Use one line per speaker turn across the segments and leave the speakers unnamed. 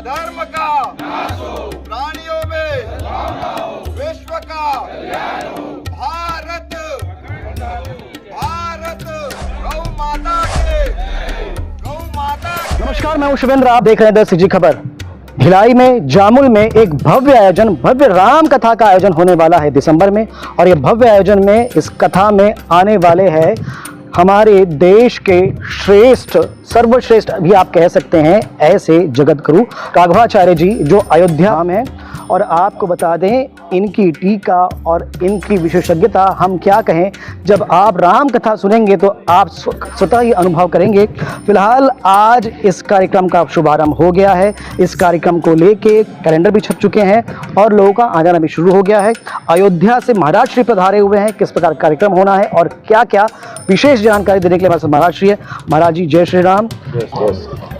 अधर्म का नाश हो, प्राणियों में विश्व का भारत भारत गौ माता के गौ माता।
नमस्कार, मैं हूं शुभेंद्र, आप देख रहे हैं 10 खबर। भिलाई में जामुल में एक भव्य राम कथा का आयोजन होने वाला है दिसंबर में। और ये भव्य आयोजन में इस कथा में आने वाले हैं हमारे देश के श्रेष्ठ, सर्वश्रेष्ठ भी आप कह सकते हैं ऐसे जगत गुरु राघवाचार्य जी, जो अयोध्या में हैं। और आपको बता दें, इनकी टीका और इनकी विशेषज्ञता हम क्या कहें, जब आप राम कथा सुनेंगे तो आप स्वतः ही अनुभव करेंगे। फिलहाल आज इस कार्यक्रम का शुभारंभ हो गया है। इस कार्यक्रम को लेके कैलेंडर भी छप चुके हैं और लोगों का आ जाना भी शुरू हो गया है। अयोध्या से महाराज श्री पधारे हुए हैं, किस प्रकार कार्यक्रम होना है और क्या क्या विशेष जानकारी देने के लिए महाराज श्री है। महाराज जी जय श्री राम।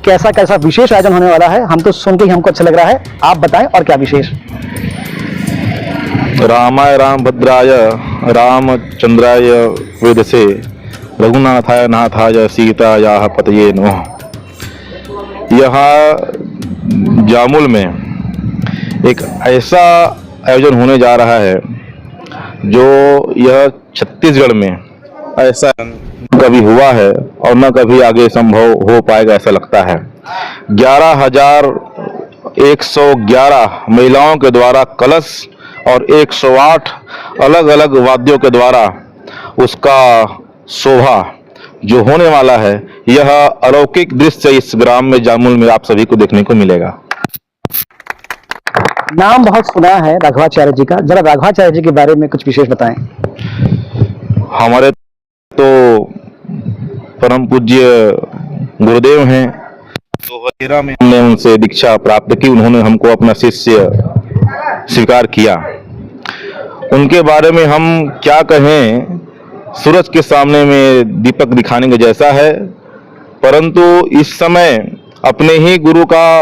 कैसा कैसा विशेष आयोजन होने वाला है, हम तो सुन के ही हमको अच्छा लग रहा है, आप बताएं और क्या विशेष।
रामाय रामभद्राय रामचंद्राय वेदसे रघुनाथाय नाथाय सीतायाः पतये नमः। यहाँ जामुल में एक ऐसा आयोजन होने जा रहा है जो यह छत्तीसगढ़ में ऐसा कभी हुआ है और न कभी आगे संभव हो पाएगा ऐसा लगता है। 11,111 महिलाओं के द्वारा कलश और 108 अलग अलग वाद्यों के द्वारा उसका शोभा जो होने वाला है, यह अलौकिक दृश्य इस ग्राम में जामुल में आप सभी को देखने को मिलेगा।
नाम बहुत सुना है राघवाचार्य जी का, जरा राघवाचार्य जी के बारे में कुछ विशेष बताएं।
हमारे तो परम पूज्य गुरुदेव हैं, 2013 में हमने उनसे दीक्षा प्राप्त की, उन्होंने हमको अपना शिष्य स्वीकार किया। उनके बारे में हम क्या कहें, सूरज के सामने में दीपक दिखाने के जैसा है। परंतु इस समय अपने ही गुरु का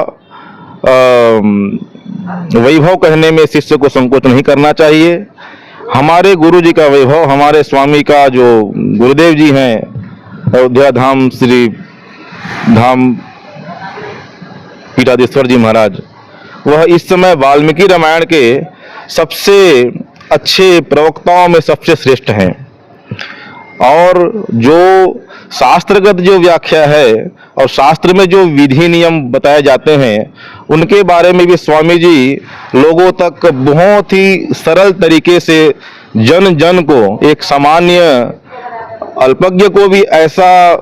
वैभव कहने में शिष्य को संकोच नहीं करना चाहिए। हमारे गुरु जी का वैभव, हमारे स्वामी का जो गुरुदेव जी हैं, अयोध्या धाम श्री धाम पीठाधीश्वर जी महाराज, वह इस समय वाल्मीकि रामायण के सबसे अच्छे प्रवक्ताओं में सबसे श्रेष्ठ हैं। और जो शास्त्रगत जो व्याख्या है और शास्त्र में जो विधि नियम बताए जाते हैं, उनके बारे में भी स्वामी जी लोगों तक बहुत ही सरल तरीके से जन जन को, एक सामान्य अल्पज्ञ को भी ऐसा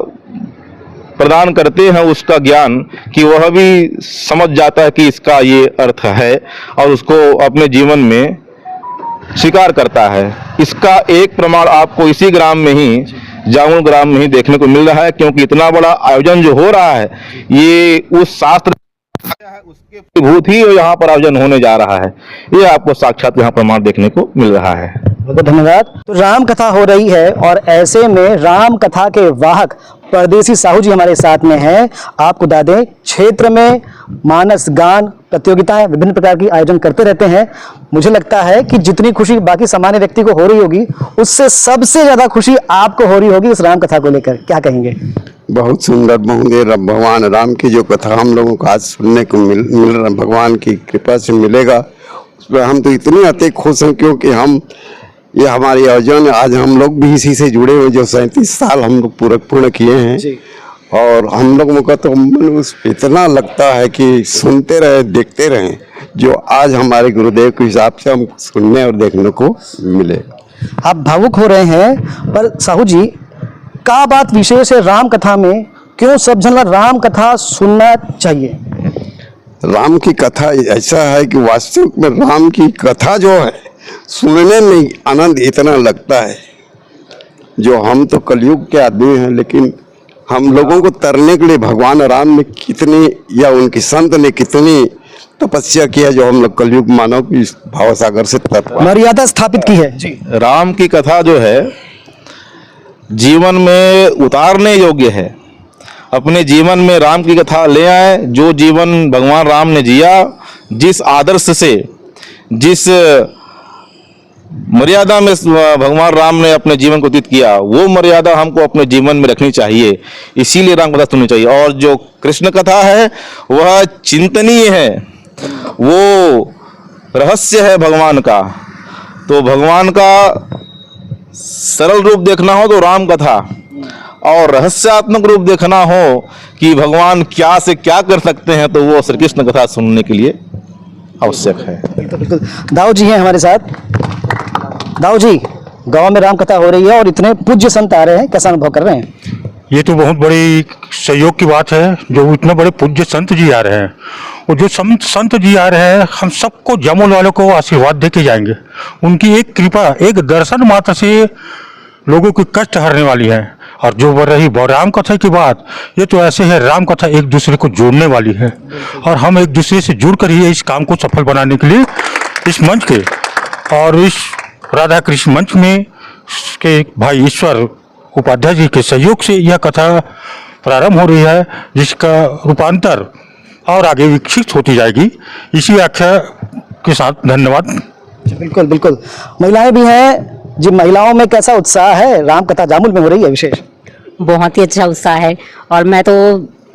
प्रदान करते हैं उसका ज्ञान कि वह भी समझ जाता है कि इसका ये अर्थ है और उसको अपने जीवन में स्वीकार करता है। इसका एक प्रमाण आपको इसी ग्राम में ही, जामुल ग्राम में ही देखने को मिल रहा है, क्योंकि इतना बड़ा आयोजन जो हो रहा है ये उस शास्त्र है उसके भूत ही यहाँ पर आयोजन होने जा रहा है। ये आपको साक्षात यहाँ प्रमाण देखने को मिल रहा है।
बहुत धन्यवाद। तो राम कथा हो रही है और ऐसे में राम कथा के वाहक परदेसी साहू जी हमारे साथ में हैं। आपको बता दें, क्षेत्र में मानस गान प्रतियोगिताएं विभिन्न प्रकार की आयोजन करते रहते हैं। मुझे लगता है कि जितनी खुशी बाकी सामान्य व्यक्ति को हो रही होगी, उससे सबसे ज्यादा खुशी आपको हो रही होगी इस राम कथा को लेकर, क्या कहेंगे।
बहुत सुंदर महोदय, भगवान राम की जो कथा हम लोगों को आज सुनने को मिल रहा, भगवान की कृपा से मिलेगा, उस पर हम तो इतने अत्यधिक खुश हैं, क्योंकि हम ये हमारी आयोजन आज हम लोग भी इसी से जुड़े हुए, जो 37 साल हम लोग पूर्ण किए हैं जी। और हम लोगों का तो मन उस इतना लगता है कि सुनते रहे, देखते रहें, जो आज हमारे गुरुदेव के हिसाब से हम सुनने और देखने को मिले।
आप भावुक हो रहे हैं, पर साहू जी क्या बात विशेष है राम कथा में, क्यों सब जन राम कथा सुनना चाहिए।
राम की कथा ऐसा है कि वास्तविक में राम की कथा जो है सुनने में आनंद इतना लगता है, जो हम तो कलयुग के आदमी हैं, लेकिन हम लोगों को तरने के लिए भगवान राम ने कितनी, या उनकी संत ने कितनी तपस्या किया, जो हम लोग कलयुग मानव की भावसागर से
मर्यादा स्थापित की है जी।
राम की कथा जो है जीवन में उतारने योग्य है। अपने जीवन में राम की कथा ले आए। जो जीवन भगवान राम ने जिया, जिस आदर्श से, जिस मर्यादा में भगवान राम ने अपने जीवन को व्यतीत किया, वो मर्यादा हमको अपने जीवन में रखनी चाहिए, इसीलिए राम कथा सुननी चाहिए। और जो कृष्ण कथा है वह चिंतनीय है, वो रहस्य है भगवान का। तो भगवान का सरल रूप देखना हो तो राम कथा, और रहस्यात्मक रूप देखना हो कि भगवान क्या से क्या कर सकते हैं तो वो श्री कृष्ण कथा सुनने के लिए आवश्यक है।
बिल्कुल बिल्कुल। दाऊ जी हैं हमारे साथ। दाऊ जी, गांव में राम कथा हो रही है और इतने पूज्य संत आ रहे हैं, कैसा अनुभव कर रहे हैं?
ये तो बहुत बड़ी सहयोग की बात है, जो इतने बड़े पूज्य संत जी आ रहे हैं और जो संत जी आ रहे हैं, हम सबको जामुल वालों को आशीर्वाद दे के जाएंगे। उनकी एक कृपा, एक दर्शन मात्र से लोगों की कष्ट हरने वाली है। और जो रही राम कथा की बात, ये तो ऐसे है, राम कथा एक दूसरे को जोड़ने वाली है और हम एक दूसरे से जुड़कर ही इस काम को सफल बनाने के लिए इस मंच के और इस राधा कृष्ण मंच में के भाई ईश्वर उपाध्याय जी के सहयोग से यह कथा प्रारंभ हो रही है, जिसका रूपांतर और आगे विकसित होती जाएगी। इसी व्याख्या के साथ धन्यवाद।
बिल्कुल बिल्कुल। महिलाएं भी हैं जी, महिलाओं में कैसा उत्साह है? राम कथा जामुल में हो रही है विशेष।
बहुत ही अच्छा उत्साह है और मैं तो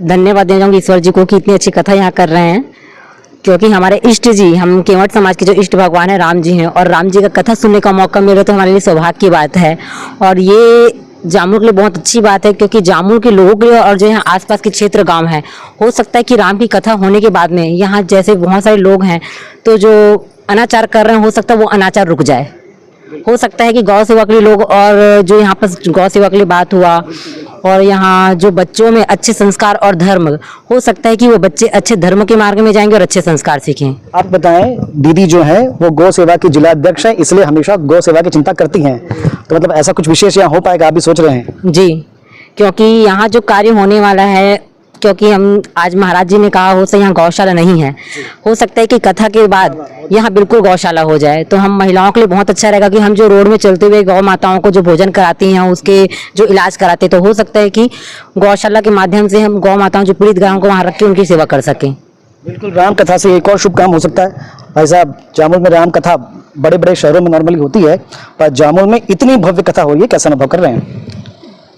धन्यवाद देना चाहूँगी ईश्वर जी को कि इतनी अच्छी कथा यहाँ कर रहे हैं, क्योंकि हमारे इष्ट जी, हम केवट समाज के जो इष्ट भगवान है राम जी हैं, और राम जी का कथा सुनने का मौका मिले तो हमारे लिए सौभाग्य की बात है। और ये जामुल के लिए बहुत अच्छी बात है, क्योंकि जामुल के लोगों के लिए और जो यहाँ आसपास के क्षेत्र गांव हैं, हो सकता है कि राम की कथा होने के बाद में यहाँ जैसे बहुत सारे लोग हैं तो जो अनाचार कर रहे हैं, हो सकता है वो अनाचार रुक जाए। हो सकता है कि गौ सेवा के लिए लोग, और जो यहाँ पर गौ सेवा के लिए बात हुआ, और यहाँ जो बच्चों में अच्छे संस्कार और धर्म, हो सकता है कि वो बच्चे अच्छे धर्म के मार्ग में जाएंगे और अच्छे संस्कार सीखें।
आप बताएं, दीदी जो है वो गौ सेवा की जिला अध्यक्ष है, इसलिए हमेशा गौ सेवा की चिंता करती हैं, तो मतलब ऐसा कुछ विशेष यहाँ हो पाएगा, आप भी सोच रहे हैं?
जी, क्योंकि यहाँ जो कार्य होने वाला है, क्योंकि हम आज महाराज जी ने कहा हो सकता यहाँ गौशाला नहीं है, हो सकता है कि कथा के बाद यहाँ बिल्कुल गौशाला हो जाए, तो हम महिलाओं के लिए बहुत अच्छा रहेगा कि हम जो रोड में चलते हुए गौ माताओं को जो भोजन कराती हैं, उसके जो इलाज कराते हैं, तो हो सकता है कि गौशाला के माध्यम से हम गौ माताओं जो पीड़ित गायों को वहाँ रख के उनकी सेवा कर सकें।
बिल्कुल। राम कथा से एक और शुभ काम हो सकता है भाई साहब। जामुल में राम कथा बड़े बड़े शहरों में नॉर्मली होती है, पर जामुल में इतनी भव्य कथा हो रही है, कैसा अनुभव कर रहे हैं?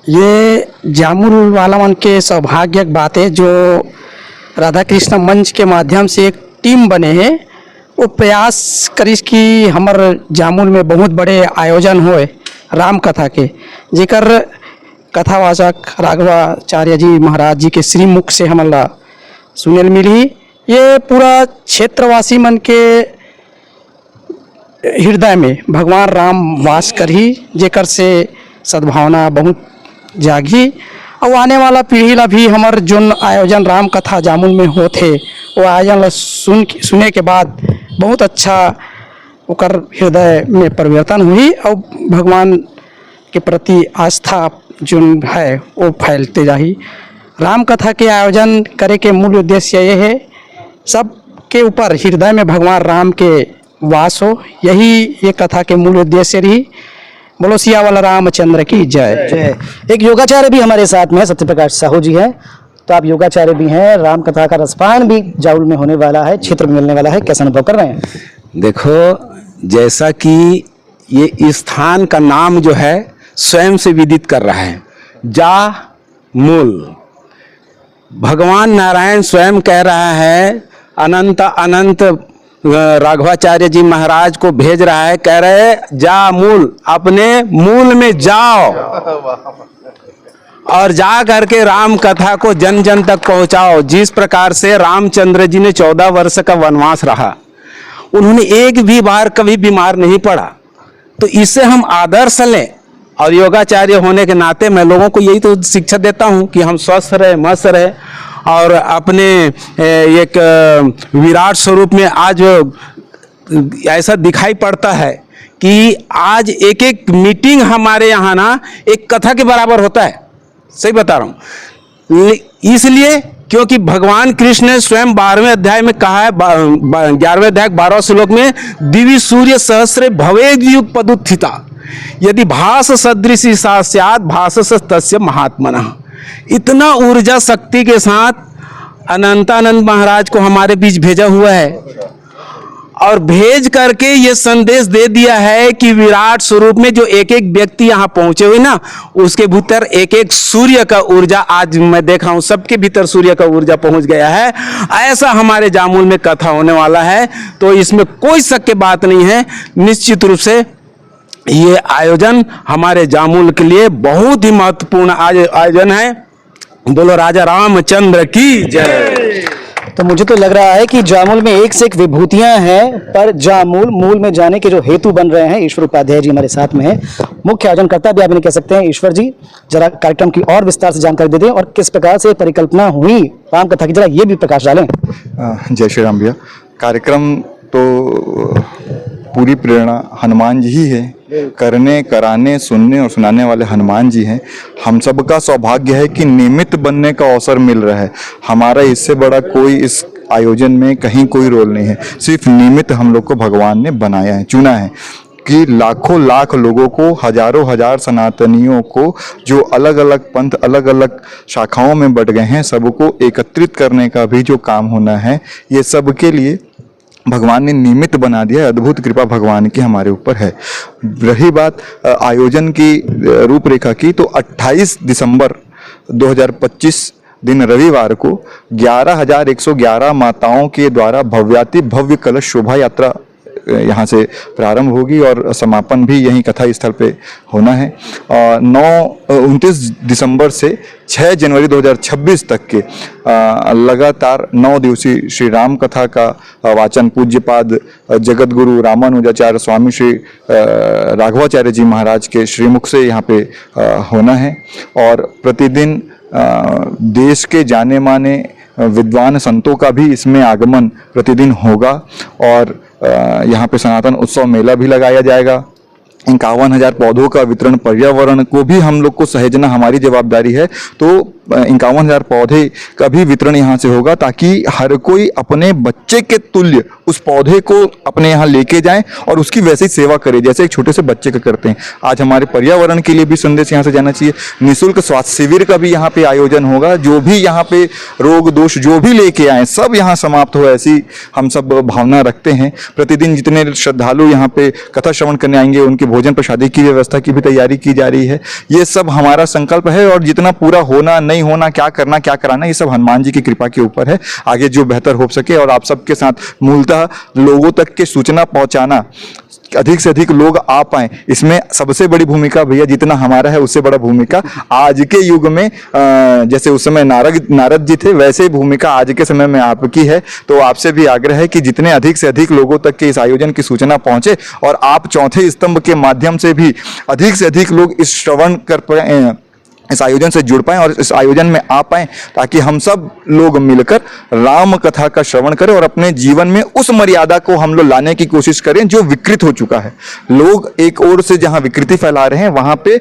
ये जामुल वाला मन के सौभाग्य की बात है, जो राधा कृष्ण मंच के माध्यम से एक टीम बने हैं, वो प्रयास करिस कि हमार जामुल में बहुत बड़े आयोजन होए राम कथा के, जेकर कथावाचक राघवाचार्य जी महाराज जी के श्रीमुख से हमारा सुनल मिली। ये पूरा क्षेत्रवासी मन के हृदय में भगवान राम वास करही, जेकर से सद्भावना बहुत जागी। और आने वाला पीढ़ी ला भी हमार जोन आयोजन राम कथा जामुल में होते, वो आयोजन ला सुने के बाद बहुत अच्छा ओकर हृदय में परिवर्तन हुई और भगवान के प्रति आस्था जो है वो फैलते जाही। राम कथा के आयोजन करे के मूल उद्देश्य ये है, सबके ऊपर हृदय में भगवान राम के वास हो, यही ये कथा के मूल उद्देश्य रही। बोलो सिया वाला रामचंद्र की जय।
जय। एक योगाचार्य भी हमारे साथ में है, सत्यप्रकाश साहू जी हैं, तो आप योगाचार्य भी हैं, राम कथा का रसपान भी जामुल में होने वाला है, क्षेत्र में मिलने वाला है, कैसा अनुभव कर रहे हैं?
देखो, जैसा कि ये स्थान का नाम जो है स्वयं से विदित कर रहा है, जामुल, भगवान नारायण स्वयं कह रहा है, अनंत अनंत राघवाचार्य जी महाराज को भेज रहा है, कह रहे जा मूल, अपने मूल में जाओ और जा करके राम कथा को जन जन तक पहुंचाओ। जिस प्रकार से रामचंद्र जी ने 14 वर्ष का वनवास रहा, उन्होंने एक भी बार कभी बीमार नहीं पड़ा, तो इससे हम आदर्श लें। और योगाचार्य होने के नाते मैं लोगों को यही तो शिक्षा देता हूं कि हम स्वस्थ रहे, मस्त रहे और अपने एक विराट स्वरूप में आज ऐसा दिखाई पड़ता है कि आज एक एक मीटिंग हमारे यहाँ ना एक कथा के बराबर होता है। सही बता रहा हूँ, इसलिए क्योंकि भगवान कृष्ण ने स्वयं 12वें अध्याय में कहा है, 11वें अध्याय 12 श्लोक में, दिवि सूर्य सहस्रे भवेद युग पदुत्थिता यदि भास सदृशी सा स्यात् भासस तस्य महात्मनः। इतना ऊर्जा शक्ति के साथ अनंतानंद महाराज को हमारे बीच भेजा हुआ है और भेज करके ये संदेश दे दिया है कि विराट स्वरूप में जो एक एक व्यक्ति यहाँ पहुंचे हुए ना, उसके भीतर एक एक सूर्य का ऊर्जा, आज मैं देखा हूं सबके भीतर सूर्य का ऊर्जा पहुंच गया है। ऐसा हमारे जामुल में कथा होने वाला है, तो इसमें कोई शक की बात नहीं है। निश्चित रूप से ये आयोजन हमारे जामुल के लिए बहुत ही महत्वपूर्ण आयोजन है। बोलो राजा रामचंद्र की जय।
तो मुझे तो लग रहा है कि जामुल में एक से एक विभूतियां हैं, पर जामुल मूल में जाने के जो हेतु बन रहे हैं, ईश्वर उपाध्याय जी हमारे साथ में हैं, मुख्य आयोजनकर्ता भी आप इन्हें कह सकते हैं। ईश्वर जी, जरा कार्यक्रम की और विस्तार से जानकारी दे दें और किस प्रकार से परिकल्पना हुई राम कथा की, जरा ये भी प्रकाश डालें।
जय श्री राम भैया। कार्यक्रम तो पूरी प्रेरणा हनुमान जी ही है, करने कराने सुनने और सुनाने वाले हनुमान जी हैं। हम सबका सौभाग्य है कि निमित्त बनने का अवसर मिल रहा है। हमारा इससे बड़ा कोई इस आयोजन में कहीं कोई रोल नहीं है, सिर्फ निमित्त हम लोग को भगवान ने बनाया है, चुना है कि लाखों लाख लोगों को, हजारों हजार सनातनियों को, जो अलग अलग पंथ अलग अलग शाखाओं में बट गए हैं, सबको एकत्रित करने का भी जो काम होना है, ये सबके लिए भगवान ने निमित्त बना दिया है। अद्भुत कृपा भगवान की हमारे ऊपर है। रही बात आयोजन की रूपरेखा की, तो 28 दिसंबर 2025 दिन रविवार को 11,111 माताओं के द्वारा भव्याति भव्य कलश शोभा यात्रा यहाँ से प्रारंभ होगी और समापन भी यहीं कथा स्थल पे होना है। 29 दिसंबर से 6 जनवरी 2026 तक के लगातार 9 दिवसीय श्री राम कथा का वाचन पूज्यपाद जगत गुरु रामानुजाचार्य स्वामी श्री राघवाचार्य जी महाराज के श्रीमुख से यहाँ पे होना है। और प्रतिदिन देश के जाने माने विद्वान संतों का भी इसमें आगमन प्रतिदिन होगा और यहाँ पे सनातन उत्सव मेला भी लगाया जाएगा। 51,000 पौधों का वितरण, पर्यावरण को भी हम लोग को सहेजना हमारी जवाबदारी है, तो 51,000 पौधे का भी वितरण यहाँ से होगा, ताकि हर कोई अपने बच्चे के तुल्य उस पौधे को अपने यहाँ लेके जाएं और उसकी वैसे ही सेवा करे जैसे एक छोटे से बच्चे का करते हैं। आज हमारे पर्यावरण के लिए भी संदेश यहाँ से जाना चाहिए। निःशुल्क स्वास्थ्य शिविर का भी यहाँ पे आयोजन होगा। जो भी यहाँ पे रोग दोष जो भी लेके आए सब यहाँ समाप्त हो, ऐसी हम सब भावना रखते हैं। प्रतिदिन जितने श्रद्धालु यहाँ पे कथा श्रवण करने आएंगे, उनके भोजन प्रसादी की व्यवस्था की भी तैयारी की जा रही है। ये सब हमारा संकल्प है और जितना पूरा होना नहीं होना, क्या करना क्या कराना, ये सब हनुमान जी की कृपा के ऊपर है। आगे जो बेहतर हो सके और आप सबके साथ मूलतः लोगों तक के सूचना पहुंचाना, अधिक से अधिक लोग आ पाए, इसमें सबसे बड़ी भूमिका भैया जितना हमारा है उससे बड़ा भूमिका आज के युग में, जैसे उस समय नारद जी थे, वैसे ही भूमिका आज के समय में आपकी है। तो आपसे भी आग्रह है कि जितने अधिक से अधिक लोगों तक के इस आयोजन की सूचना पहुंचे और आप चौथे स्तंभ के माध्यम से भी अधिक से अधिक लोग इस श्रवण कर पाए, इस आयोजन से जुड़ पाएं और इस आयोजन में आ पाएं, ताकि हम सब लोग मिलकर राम कथा का श्रवण करें और अपने जीवन में उस मर्यादा को हम लोग लाने की कोशिश करें जो विकृत हो चुका है। लोग एक ओर से जहां विकृति फैला रहे हैं, वहां पे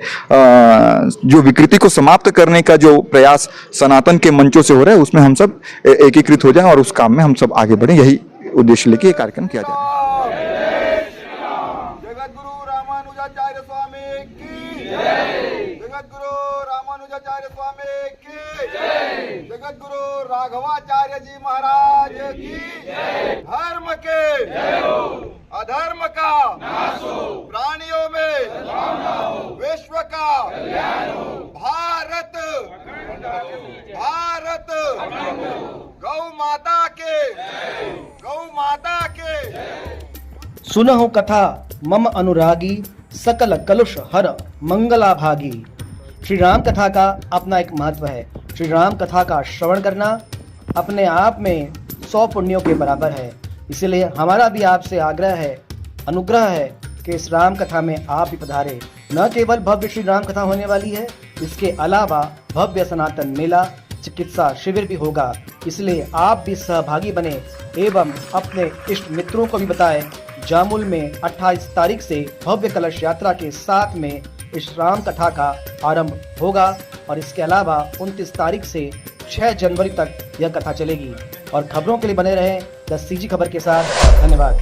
जो विकृति को समाप्त करने का जो प्रयास सनातन के मंचों से हो रहा है, उसमें हम सब एकीकृत हो जाएं और उस काम में हम सब आगे बढ़ें। यही उद्देश्य लेके ये कार्यक्रम किया जा रहा है।
जगत गुरु रामानुजाचार्य स्वामी की जय। जगत गुरु रामानुजाचार्य स्वामी की जय। जगत गुरु राघवाचार्य जी महाराज की जय। धर्म के अधर्म का नाश हो, प्राणियों में विश्व का भारत गौ माता के
सुनहु कथा मम अनुरागी सकल कलुष हर मंगला भागी। श्री राम कथा का अपना एक महत्व है। श्री राम कथा का श्रवण करना अपने आप में 100 पुण्यों के बराबर है। इसलिए हमारा भी आपसे आग्रह है, अनुग्रह है कि इस राम कथा में आप भी पधारे। न केवल भव्य श्री राम कथा होने वाली है, इसके अलावा भव्य सनातन मेला, चिकित्सा शिविर भी होगा। इसलिए आप भी सहभागी बने एवं अपने इष्ट मित्रों को भी बताएं। जामुल में 28 तारीख से भव्य कलश यात्रा के साथ में इस राम कथा का आरंभ होगा और इसके अलावा 29 तारीख से 6 जनवरी तक यह कथा चलेगी। और खबरों के लिए बने रहें द CG खबर के साथ। धन्यवाद।